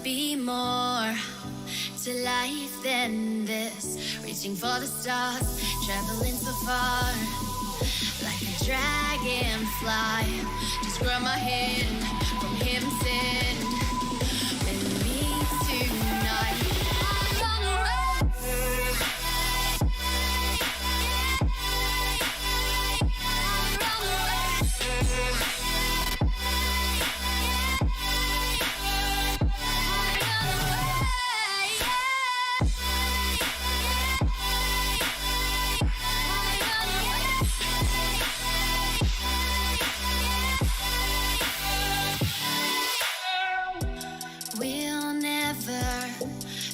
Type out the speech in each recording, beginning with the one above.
be more to life than this. Reaching for the stars, traveling so far, like a dragonfly. Just grab my hand from heaven sent. With me tonight, I run around.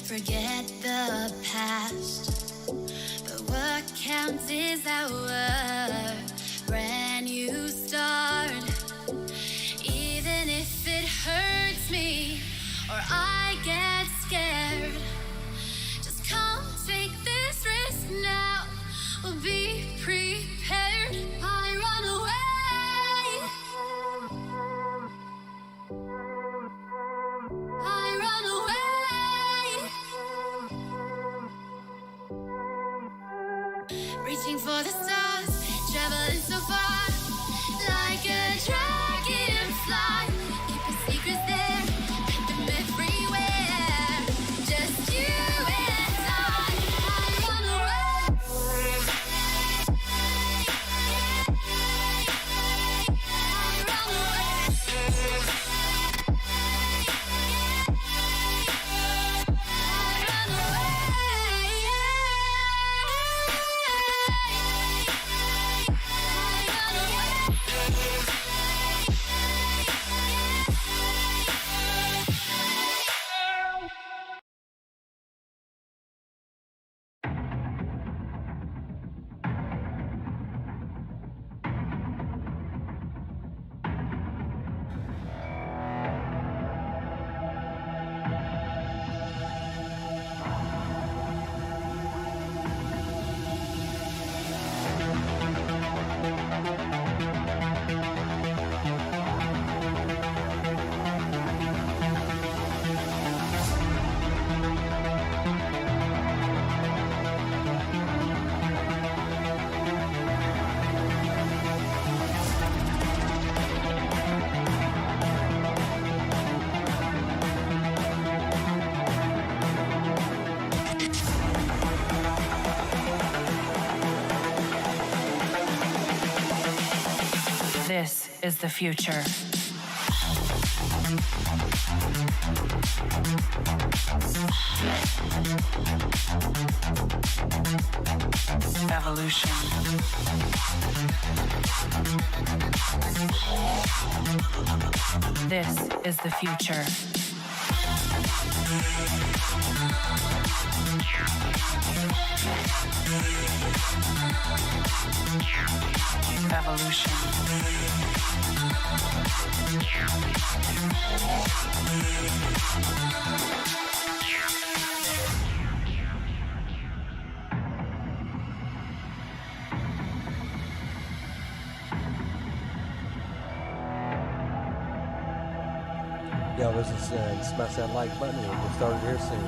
Forget the past, but what counts is our brand new start. Even if it hurts me or I get scared, just come take this risk now. We'll be prepared. I run away. I run away. Reaching for the stars, traveling so far, like a dragonfly. Keep your secrets there, hide them everywhere. Just you and I run away. I run away. This is the future. Evolution. This is the future. Evolution. Y'all listen, smash that like button. We'll get started here soon.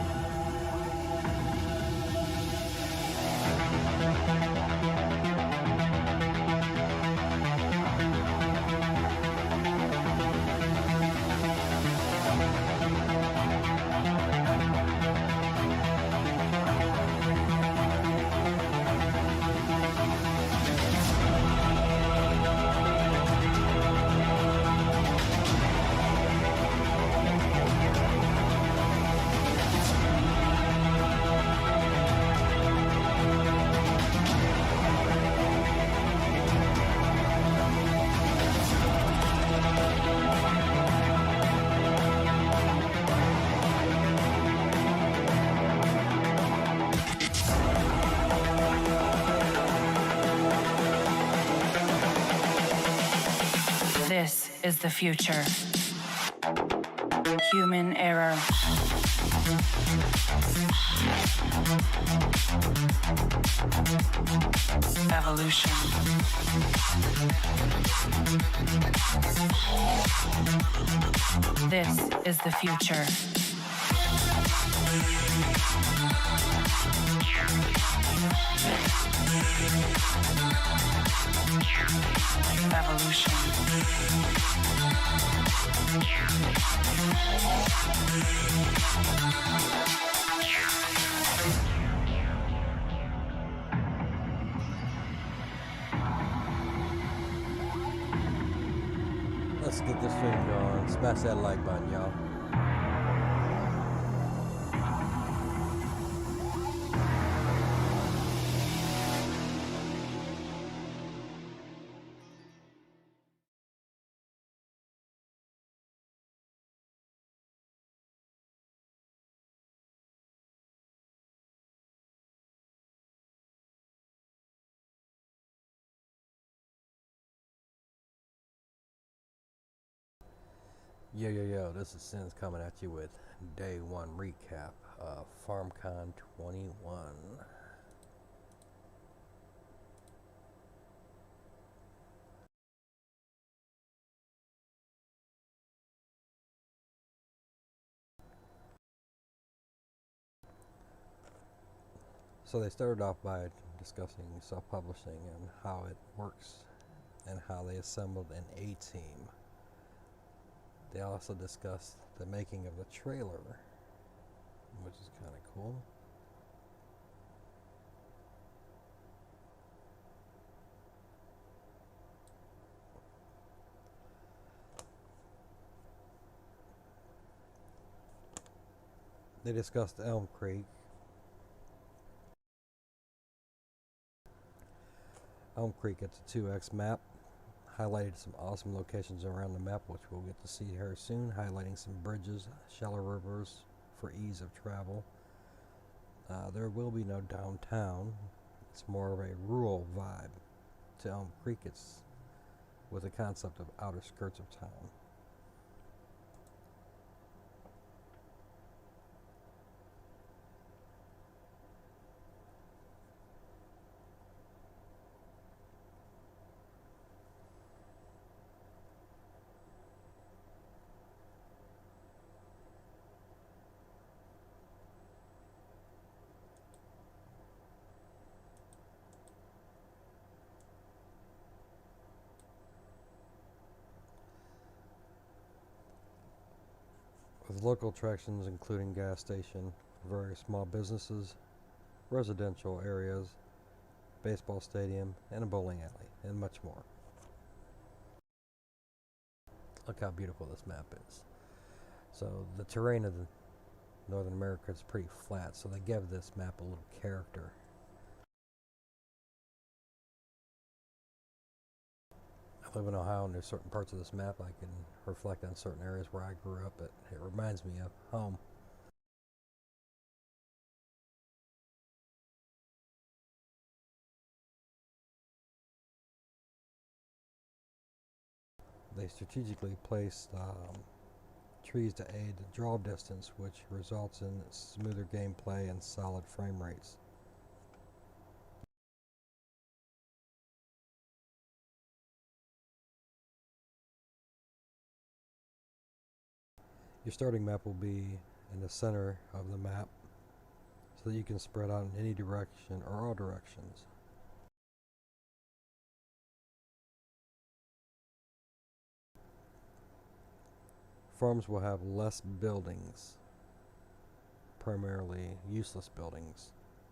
This is the future. Human error. Evolution. This is the future. Evolution. Let's get this stream going. Smash that like button, y'all. Yo, this is Sinz coming at you with day one recap of FarmCon 21. So they started off by discussing self-publishing and how it works and how they assembled an A-team. They also discussed the making of the trailer, which is kind of cool. They discussed Elm Creek. Elm Creek, it's a 2X map. Highlighted some awesome locations around the map, which we'll get to see here soon. Highlighting some bridges, shallow rivers for ease of travel. There will be no downtown. It's more of a rural vibe to Elm Creek. It's with the concept of outer skirts of town. With local attractions including gas station, various small businesses, residential areas, baseball stadium, and a bowling alley, and much more. Look how beautiful this map is. So the terrain of the Northern America is pretty flat, so they give this map a little character. I live in Ohio, and there's certain parts of this map I can reflect on certain areas where I grew up. It reminds me of home. They strategically placed trees to aid the draw distance, which results in smoother gameplay and solid frame rates. Your starting map will be in the center of the map so that you can spread out in any direction or all directions. Farms will have less buildings, primarily useless buildings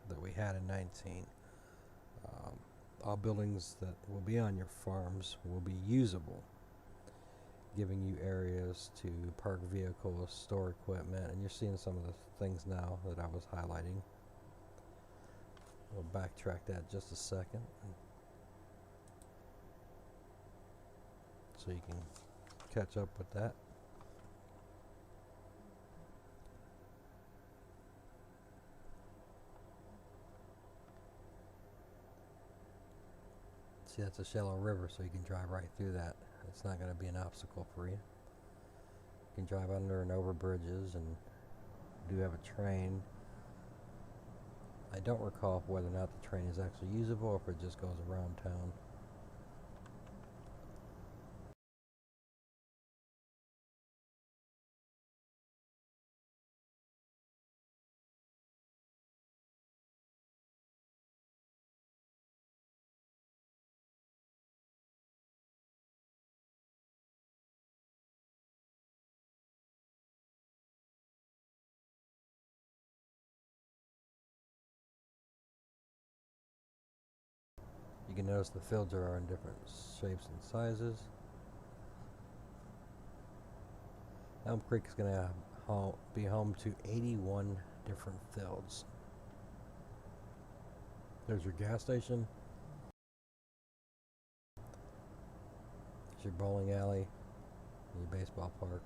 that we had in 19. All buildings that will be on your farms will be usable, giving you areas to park vehicles, store equipment, and you're seeing some of the things now that I was highlighting. We'll backtrack that just a second so you can catch up with that. See, that's a shallow river, so you can drive right through that. It's not going to be an obstacle for you. You can drive under and over bridges, and do have a train. I don't recall whether or not the train is actually usable or if it just goes around town. You can notice the fields are in different shapes and sizes. Elm Creek is going to be home to 81 different fields. There's your gas station. There's your bowling alley. And your baseball park.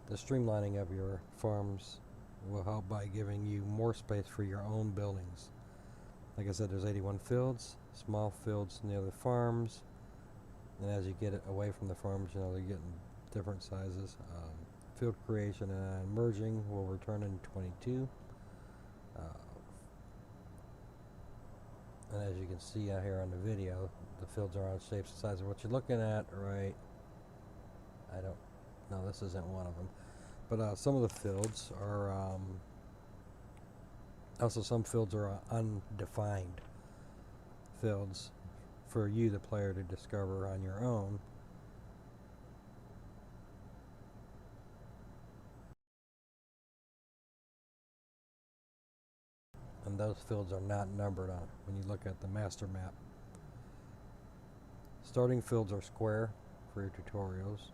The streamlining of your farms will help by giving you more space for your own buildings. Like I said, there's 81 fields, small fields near the farms, and as you get it away from the farms, they're getting different sizes. Field creation and merging will return in 22. And as you can see out here on the video, the fields are on shapes and sizes. What you're looking at, right? No, this isn't one of them. But some of the fields are, also some fields are undefined fields for you, the player, to discover on your own. And those fields are not numbered on when you look at the master map. Starting fields are square for your tutorials.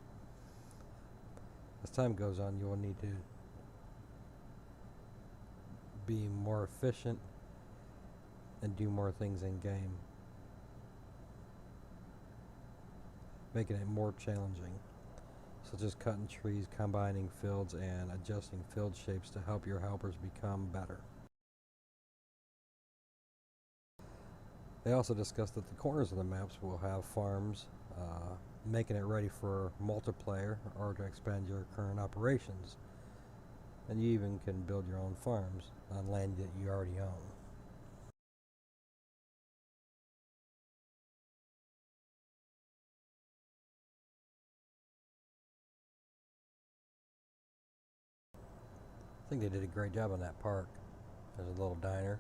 As time goes on, you will need to be more efficient and do more things in game, making it more challenging, such as cutting trees, combining fields, and adjusting field shapes to help your helpers become better. They also discussed that the corners of the maps will have farms, making it ready for multiplayer or to expand your current operations. And you even can build your own farms on land that you already own. I think they did a great job on that park. There's a little diner.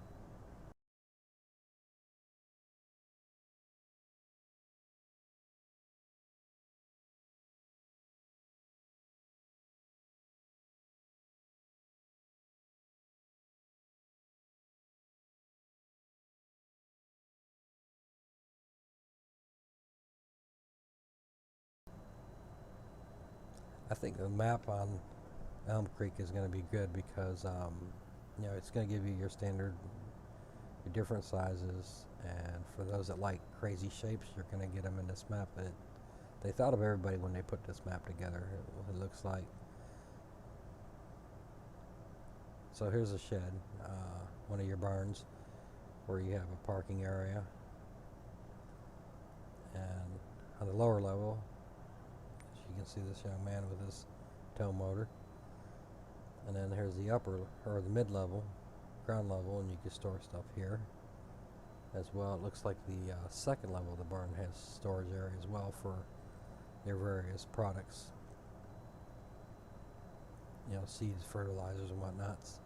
I think the map on Elm Creek is going to be good because it's going to give you your standard, your different sizes, and for those that like crazy shapes, you're going to get them in this map. They thought of everybody when they put this map together. It looks like. So here's a shed, one of your barns, where you have a parking area, and on the lower level, as you can see this young man with his tow motor. And then here's the upper, or the mid-level, ground level, and you can store stuff here as well. It looks like the second level of the barn has storage area as well for your various products. Seeds, fertilizers, and whatnots.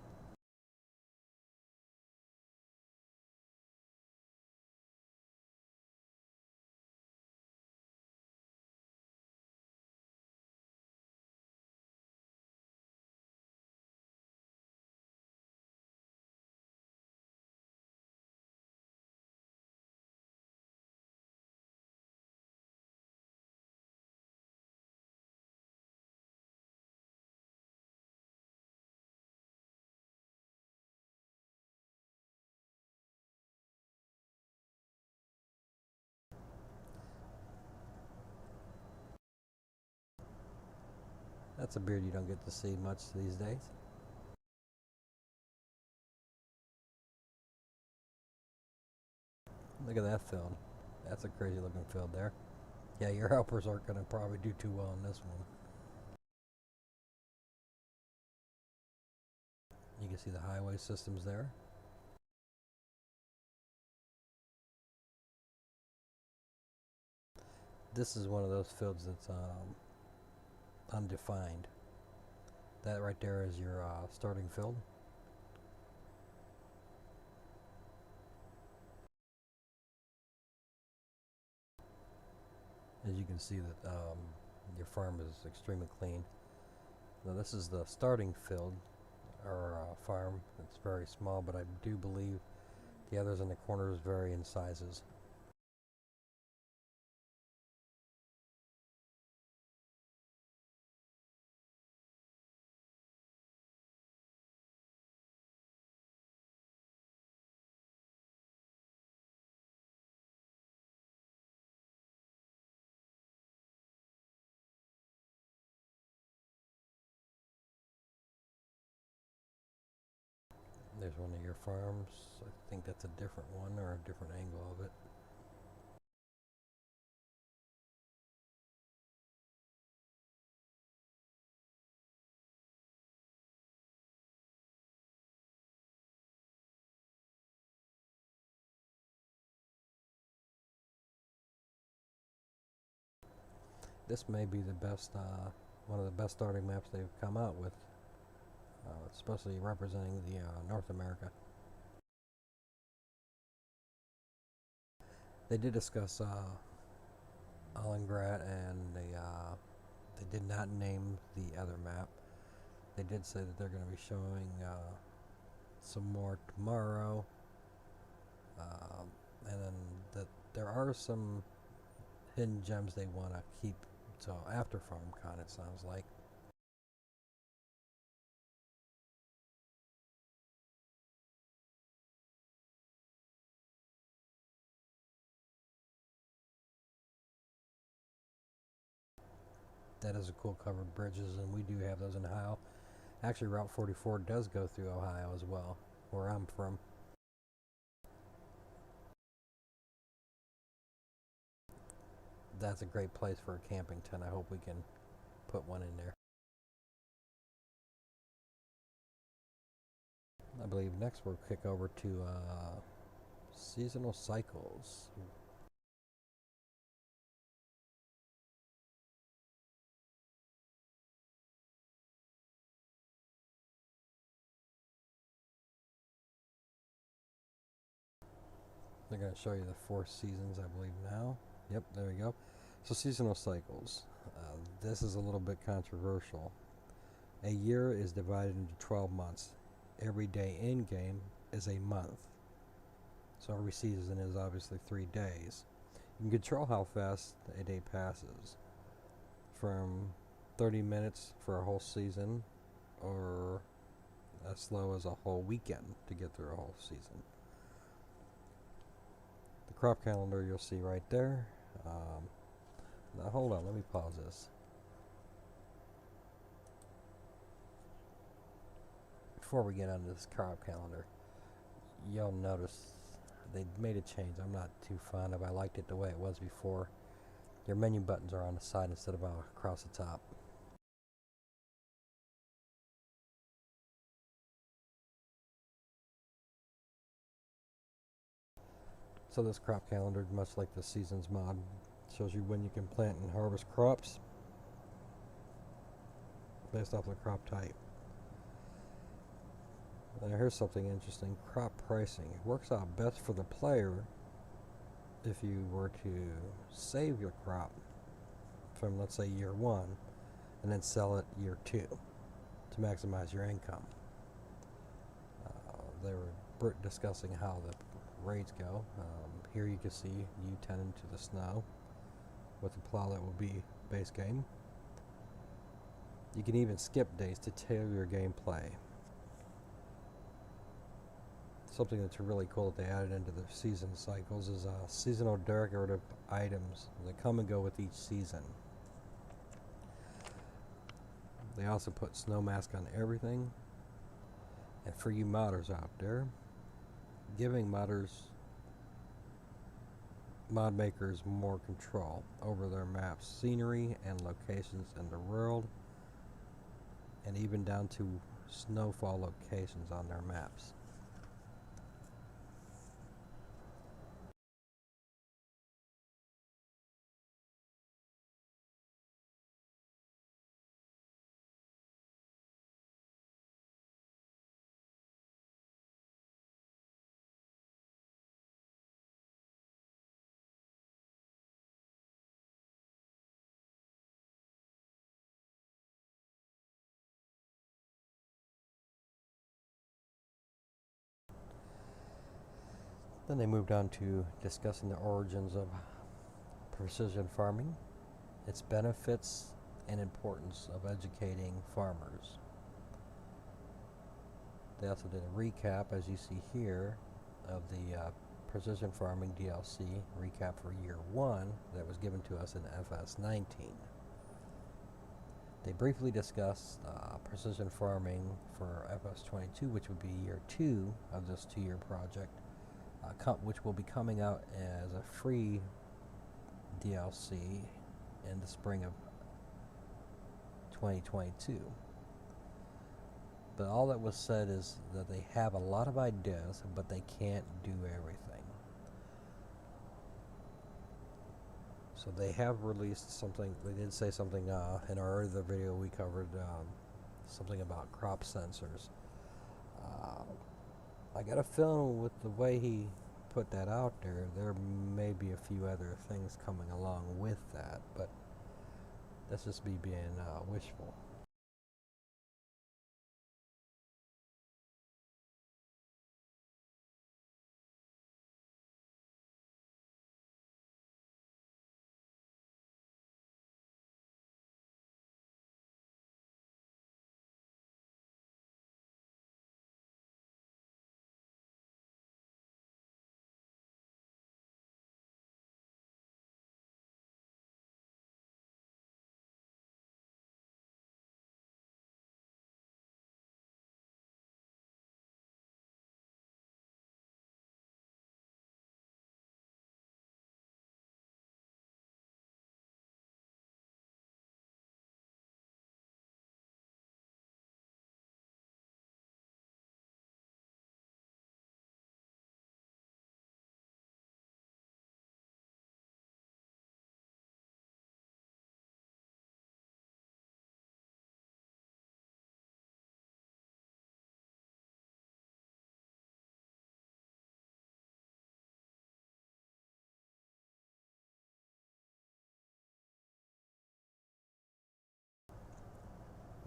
That's a beard you don't get to see much these days. Look at that field. That's a crazy looking field there. Yeah, your helpers aren't going to probably do too well in this one. You can see the highway systems there. This is one of those fields that's undefined. That right there is your starting field. As you can see that your farm is extremely clean. Now this is the starting field, or farm. It's very small, but I do believe the others in the corners vary in sizes. There's one of your farms. I think that's a different one or a different angle of it. This may be the best, one of the best starting maps they've come out with, especially representing the North America. They did discuss Alengrat, and they did not name the other map. They did say that they're going to be showing some more tomorrow, and then that there are some hidden gems they want to keep till after FarmCon, it sounds like. That is a cool covered bridges, and we do have those in Ohio. Actually, Route 44 does go through Ohio as well, where I'm from. That's a great place for a camping tent. I hope we can put one in there. I believe next we'll kick over to seasonal cycles. They're going to show you the 4 seasons, I believe, now. Yep, there we go. So seasonal cycles. This is a little bit controversial. A year is divided into 12 months. Every day in game is a month. So every season is obviously 3 days. You can control how fast a day passes. From 30 minutes for a whole season, or as slow as a whole weekend to get through a whole season. The crop calendar you'll see right there. Now hold on, let me pause this. Before we get onto this crop calendar, you'll notice they made a change I'm not too fond of. I liked it the way it was before. Your menu buttons are on the side instead of across the top. So this crop calendar, much like the seasons mod, shows you when you can plant and harvest crops based off the crop type. Now here's something interesting. Crop pricing. It works out best for the player if you were to save your crop from, let's say, year 1 and then sell it year 2 to maximize your income. They were discussing how the rates go. Here you can see you tending to the snow with the plow that will be base game. You can even skip days to tailor your gameplay. Something that's really cool that they added into the season cycles is seasonal decorative items that come and go with each season. They also put snow mask on everything. And for you modders out there, giving mod makers more control over their maps, scenery, and locations in the world, and even down to snowfall locations on their maps. Then they moved on to discussing the origins of precision farming, its benefits, and importance of educating farmers. They also did a recap, as you see here, of the Precision Farming DLC recap for year 1 that was given to us in FS19. They briefly discussed precision farming for FS22, which would be year 2 of this 2-year project, which will be coming out as a free DLC in the spring of 2022. But all that was said is that they have a lot of ideas, but they can't do everything. So they have released something. They did say something in our other video we covered, something about crop sensors. I got a feeling with the way he put that out there may be a few other things coming along with that, but that's just me being wishful.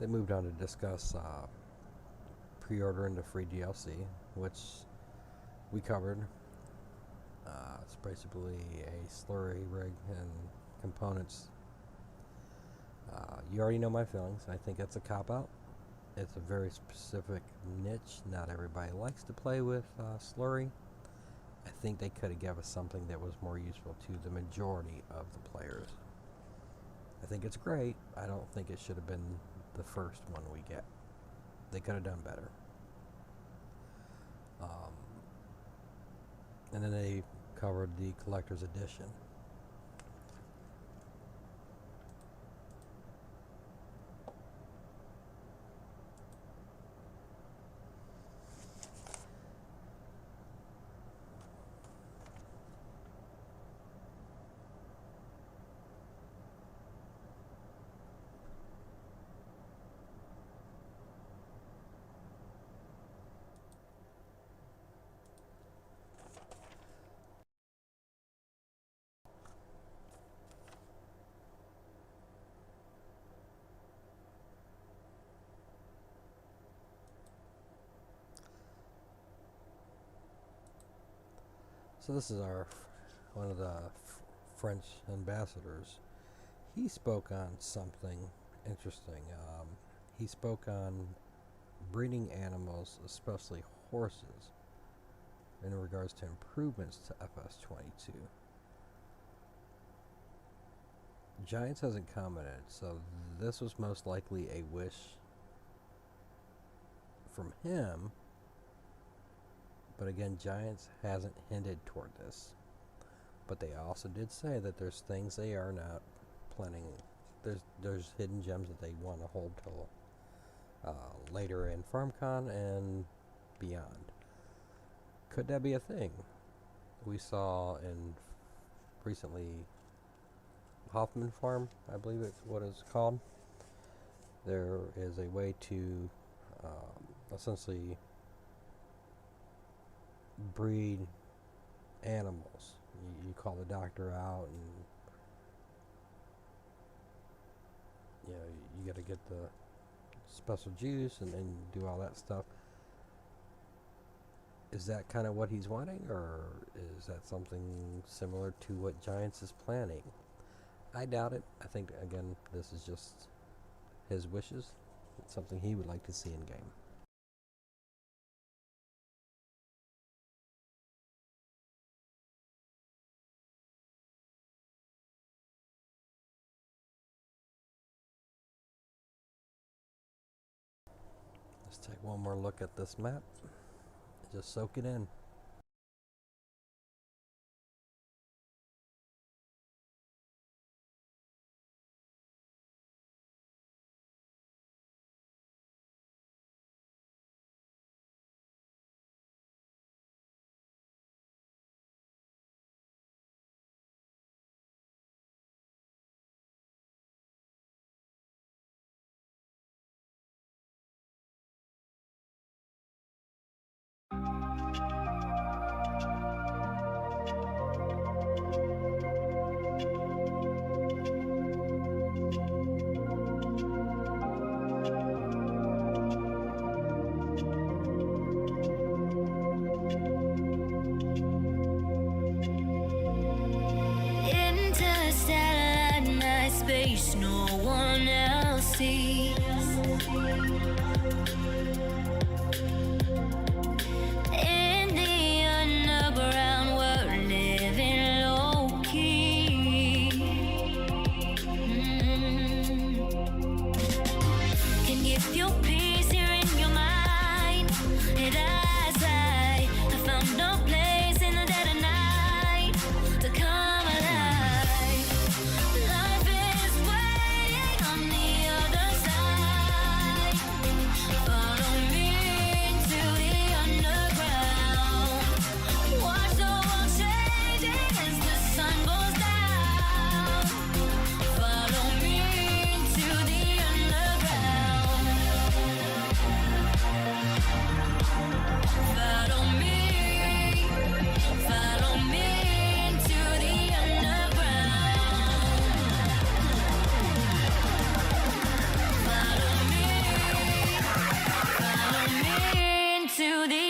They moved on to discuss pre-ordering the free DLC, which we covered. It's basically a slurry rig and components. You already know my feelings. I think it's a cop-out. It's a very specific niche. Not everybody likes to play with slurry. I think they could have given us something that was more useful to the majority of the players. I think it's great. I don't think it should have been the first one we get. They could have done better. And then they covered the collector's edition. So this is one of the French ambassadors. He spoke on something interesting. He spoke on breeding animals, especially horses, in regards to improvements to FS22. Giants hasn't commented, so this was most likely a wish from him. But again, Giants hasn't hinted toward this. But they also did say that there's things they are not planning. There's hidden gems that they want to hold till later in FarmCon and beyond. Could that be a thing? We saw in recently Hoffman Farm, I believe it's what it's called. There is a way to essentially breed animals. You call the doctor out, and you got to get the special juice and do all that stuff. Is that kind of what he's wanting, or is that something similar to what Giants is planning? I doubt it. I think, again, this is just his wishes. It's something he would like to see in game. Let's take one more look at this map. Just soak it in. Interstellar night space, no one else sees. In the underground, we're living low key. Can give you peace here in your mind. And as I found no place in the dead of night to come alive. Life is waiting on the other side. Follow me into the underground. Watch the world changing as the sun goes down. Follow me into the underground. Follow me into the underground. Follow me into the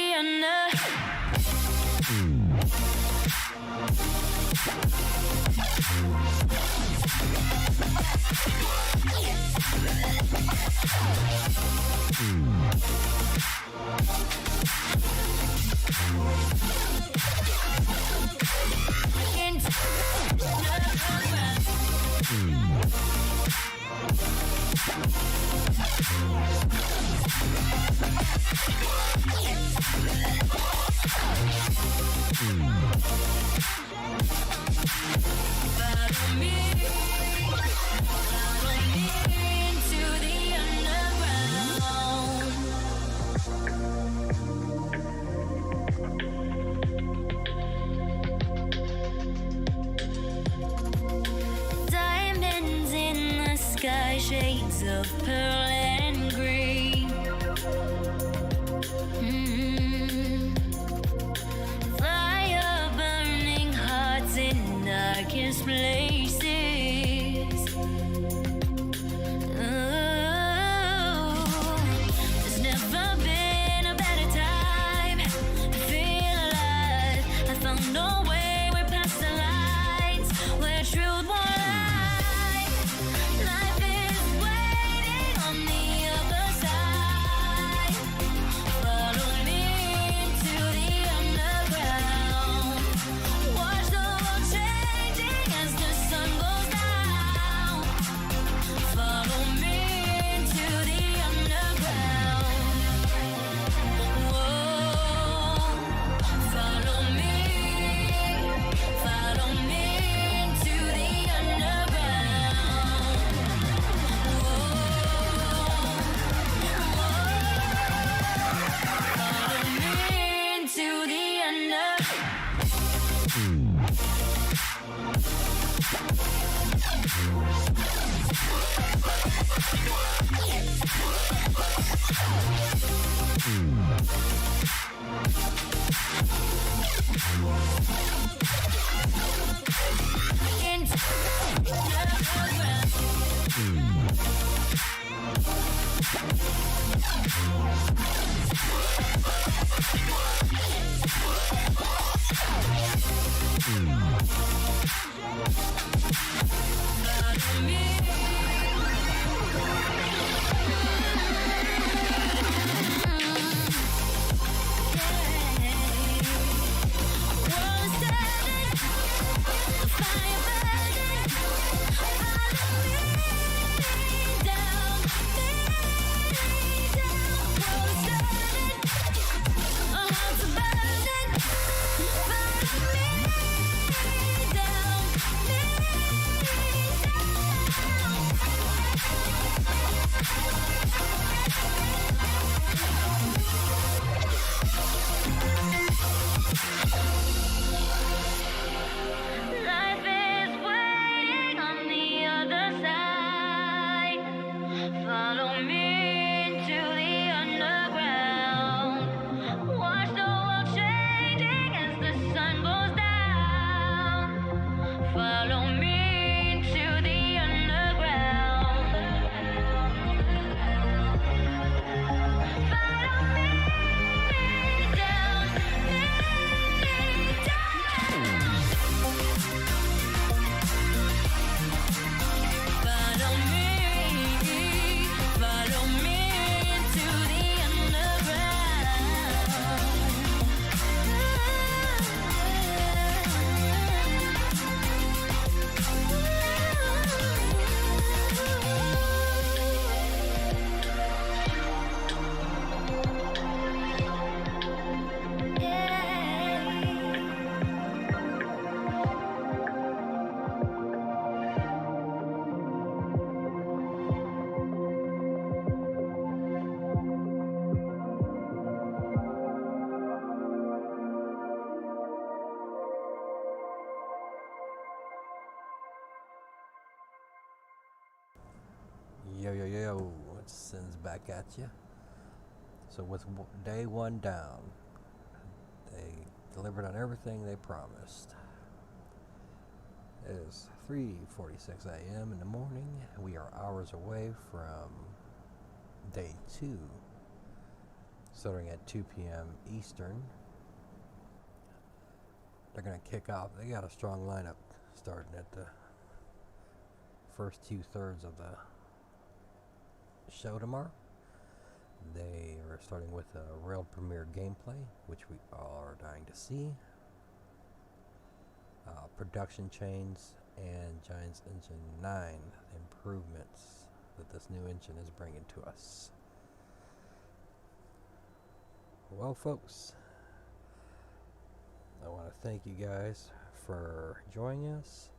diamonds in the sky, shades of pearl and green. Fire burning hearts in darkest places. There's never been a better time to feel alive. I found no way, we're past the lines where truth won't lie. Life is waiting on back at you. So with day one down, they delivered on everything they promised. It is 3:46 a.m. in the morning. We are hours away from day 2, starting at 2 p.m. Eastern. They're going to kick off. They got a strong lineup starting at the first 2/3 of the show tomorrow. They are starting with a world premiere gameplay, which we all are dying to see. Production chains and Giants Engine 9 improvements that this new engine is bringing to us. Well, folks, I want to thank you guys for joining us,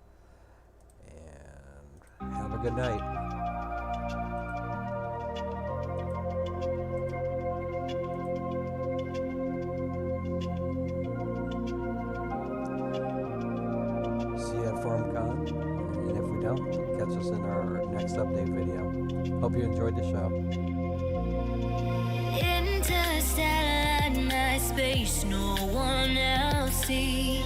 and have a good night. See you at FarmCon, and if we don't, catch us in our next update video. Hope you enjoyed the show. Interstellar night space, no one else sees.